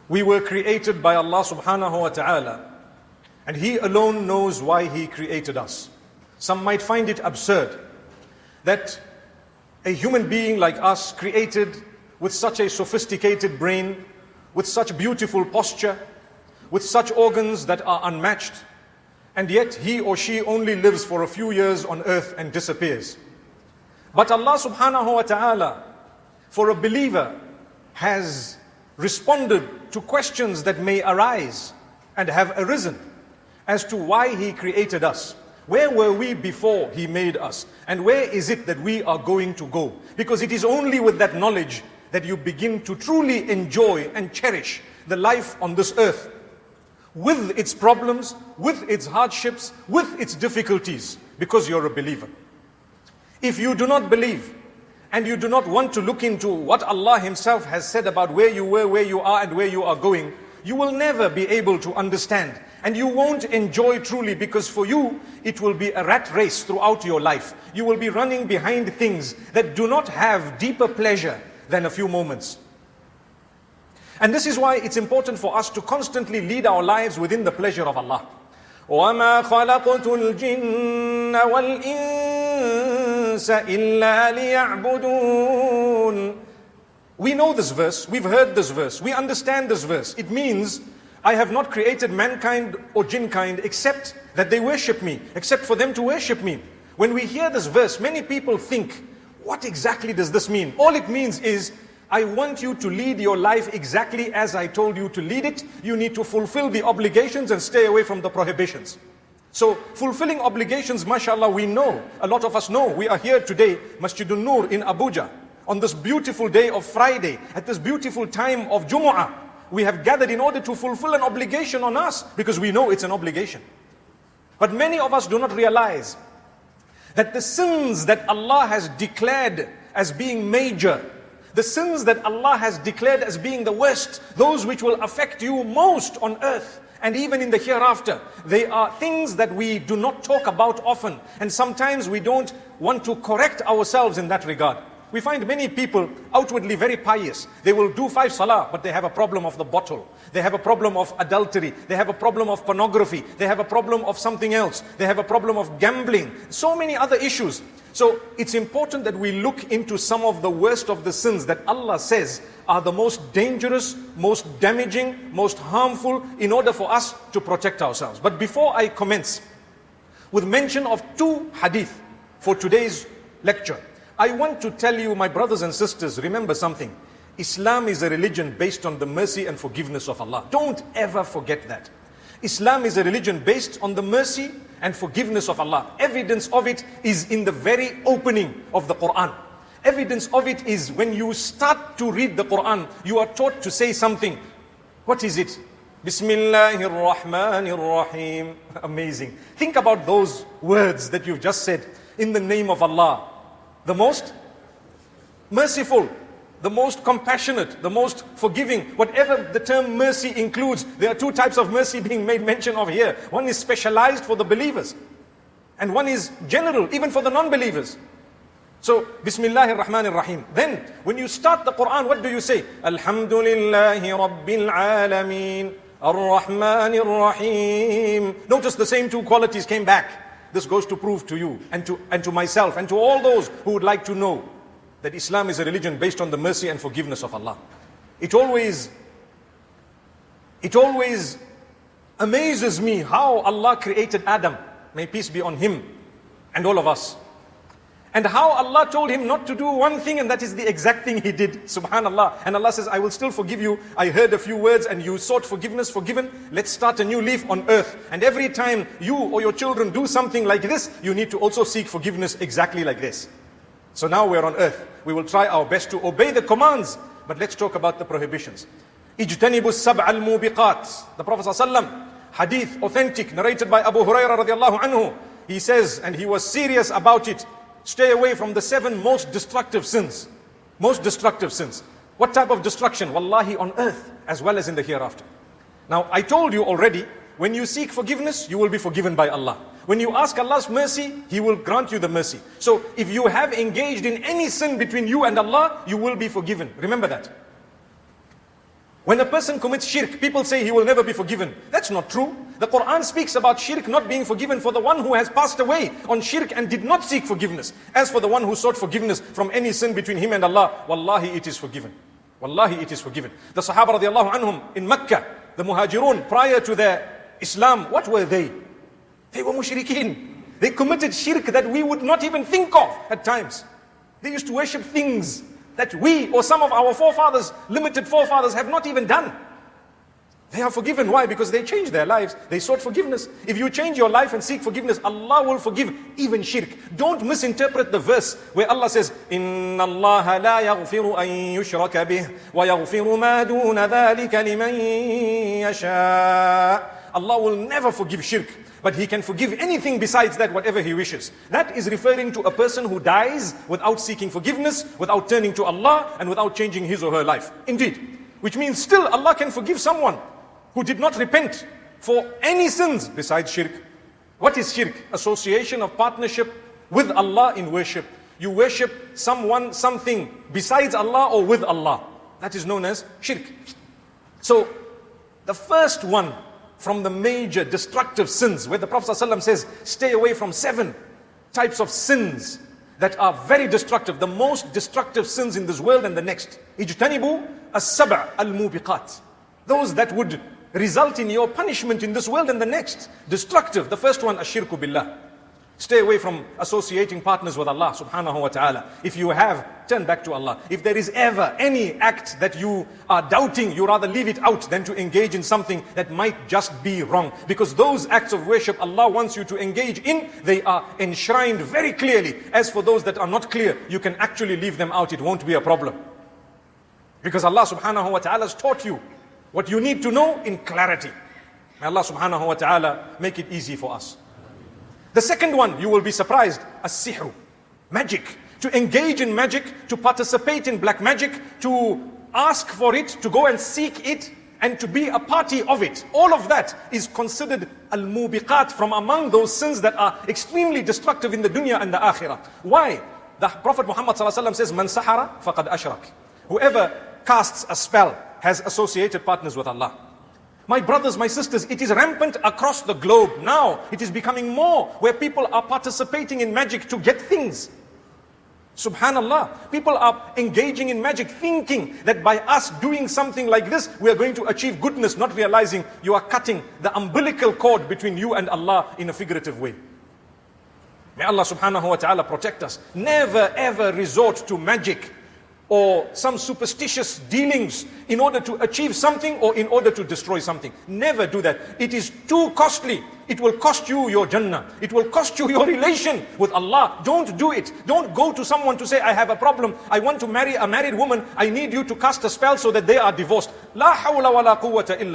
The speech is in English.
We were created by Allah subhanahu wa ta'ala, and He alone knows why He created us. Some might find it absurd that a human being like us, created with such a sophisticated brain, with such beautiful posture, with such organs that are unmatched, and yet he or she only lives for a few years on earth and disappears. But Allah subhanahu wa ta'ala, for a believer, has responded to questions that may arise and have arisen as to why He created us. Where were we before He made us? And where is it that we are going to go? Because it is only with that knowledge that you begin to truly enjoy and cherish the life on this earth, with its problems, with its hardships, with its difficulties, because you're a believer. If you do not believe, and you do not want to look into what Allah Himself has said about where you were, where you are, and where you are going, you will never be able to understand. And you won't enjoy truly, because for you, it will be a rat race throughout your life. You will be running behind things that do not have deeper pleasure than a few moments. And this is why it's important for us to constantly lead our lives within the pleasure of Allah. وَمَا خَلَقْتُ الْجِنَّ وَالْإِنسَ إِلَّا لِيَعْبُدُونَ. We know this verse, we've heard this verse, we understand this verse. It means, I have not created mankind or jinnkind except that they worship me, except for them to worship me. When we hear this verse, many people think, what exactly does this mean? All it means is, I want you to lead your life exactly as I told you to lead it. You need to fulfill the obligations and stay away from the prohibitions. So fulfilling obligations, mashallah, we know, a lot of us know. We are here today, Masjidun Nur in Abuja, on this beautiful day of Friday, at this beautiful time of Jumu'ah. We have gathered in order to fulfill an obligation on us, because we know it's an obligation. But many of us do not realize that the sins that Allah has declared as being major, the sins that Allah has declared as being the worst, those which will affect you most on earth and even in the hereafter, they are things that we do not talk about often, and sometimes we don't want to correct ourselves in that regard. We find many people outwardly very pious. They will do 5 salah, but they have a problem of the bottle. They have a problem of adultery. They have a problem of pornography. They have a problem of something else. They have a problem of gambling. So many other issues. So it's important that we look into some of the worst of the sins that Allah says are the most dangerous, most damaging, most harmful, in order for us to protect ourselves. But before I commence with mention of 2 hadith for today's lecture, I want to tell you, my brothers and sisters, remember something. Islam is a religion based on the mercy and forgiveness of Allah. Don't ever forget that. Islam is a religion based on the mercy and forgiveness of Allah. Evidence of it is in the very opening of the Qur'an. Evidence of it is when you start to read the Qur'an, you are taught to say something. What is it? Bismillahir Rahmanir Rahim. Amazing. Think about those words that you've just said. In the name of Allah, the most merciful, the most compassionate, the most forgiving, whatever the term mercy includes. There are 2 types of mercy being made mention of here. One is specialized for the believers, and one is general, even for the non-believers. So, Bismillahir Rahmanir Rahim. Then, when you start the Qur'an, what do you say? Alhamdulillahi Rabbil Alameen, Ar-Rahmanir Rahim. Notice the same 2 qualities came back. This goes to prove to you and to myself and to all those who would like to know that Islam is a religion based on the mercy and forgiveness of Allah. It always amazes me how Allah created Adam, may peace be on him and all of us, and how Allah told him not to do one thing, and that is the exact thing he did. Subhanallah. And Allah says, I will still forgive you. I heard a few words and you sought forgiveness, forgiven. Let's start a new leaf on earth. And every time you or your children do something like this, you need to also seek forgiveness exactly like this. So now we're on earth. We will try our best to obey the commands, but let's talk about the prohibitions. Ijtanibu sab'a al-mubiqat. The Prophet ﷺ, hadith authentic, narrated by Abu Hurairah radiallahu anhu. He says, and he was serious about it, stay away from the 7 most destructive sins. Most destructive sins. What type of destruction? Wallahi, on earth as well as in the hereafter. Now, I told you already, when you seek forgiveness, you will be forgiven by Allah. When you ask Allah's mercy, He will grant you the mercy. So, if you have engaged in any sin between you and Allah, you will be forgiven. Remember that. When a person commits shirk, people say he will never be forgiven. That's not true. The Qur'an speaks about shirk not being forgiven for the one who has passed away on shirk and did not seek forgiveness. As for the one who sought forgiveness from any sin between him and Allah, wallahi it is forgiven. Wallahi it is forgiven. The Sahaba radiallahu anhum in Mecca, the Muhajirun, prior to their Islam, what were they? They were mushrikeen. They committed shirk that we would not even think of at times. They used to worship things that we or some of our forefathers, limited forefathers, have not even done. They are forgiven. Why? Because they changed their lives. They sought forgiveness. If you change your life and seek forgiveness, Allah will forgive even shirk. Don't misinterpret the verse where Allah says, إِنَّ اللَّهَ لَا يَغْفِرُ أَن يُشْرَكَ بِهِ وَيَغْفِرُ مَا دُونَ ذَلِكَ لِمَن يَشَاءُ. Allah will never forgive shirk, but He can forgive anything besides that, whatever He wishes. That is referring to a person who dies without seeking forgiveness, without turning to Allah, and without changing his or her life. Indeed. Which means still Allah can forgive someone who did not repent for any sins besides shirk. What is shirk? Association of partnership with Allah in worship. You worship someone, something besides Allah or with Allah. That is known as shirk. So, the first one from the major destructive sins, where the Prophet ﷺ says, stay away from 7 types of sins that are very destructive, the most destructive sins in this world and the next. Ijtanibu as-sab' al-mubiqat. Those that would result in your punishment in this world and the next. Destructive. The first one, ash-shirku billah. Stay away from associating partners with Allah subhanahu wa ta'ala. If you have, turn back to Allah. If there is ever any act that you are doubting, you rather leave it out than to engage in something that might just be wrong. Because those acts of worship Allah wants you to engage in, they are enshrined very clearly. As for those that are not clear, you can actually leave them out. It won't be a problem. Because Allah subhanahu wa ta'ala has taught you what you need to know in clarity. May Allah subhanahu wa ta'ala make it easy for us. The second one, you will be surprised, as-sihru, magic. To engage in magic, to participate in black magic, to ask for it, to go and seek it, and to be a party of it. All of that is considered al-mubiqat, from among those sins that are extremely destructive in the dunya and the akhirah. Why? The Prophet Muhammad ﷺ says, Man sahara faqad ashrak. Whoever casts a spell has associated partners with Allah. My brothers, my sisters, it is rampant across the globe now. It is becoming more where people are participating in magic to get things. Subhanallah. People are engaging in magic thinking that by us doing something like this, we are going to achieve goodness, not realizing you are cutting the umbilical cord between you and Allah in a figurative way. May Allah subhanahu wa ta'ala protect us. Never ever resort to magic or some superstitious dealings in order to achieve something or in order to destroy something. Never do that. It is too costly. It will cost you your Jannah. It will cost you your relation with Allah. Don't do it. Don't go to someone to say, I have a problem. I want to marry a married woman. I need you to cast a spell so that they are divorced. La hawla wa la quwwata illa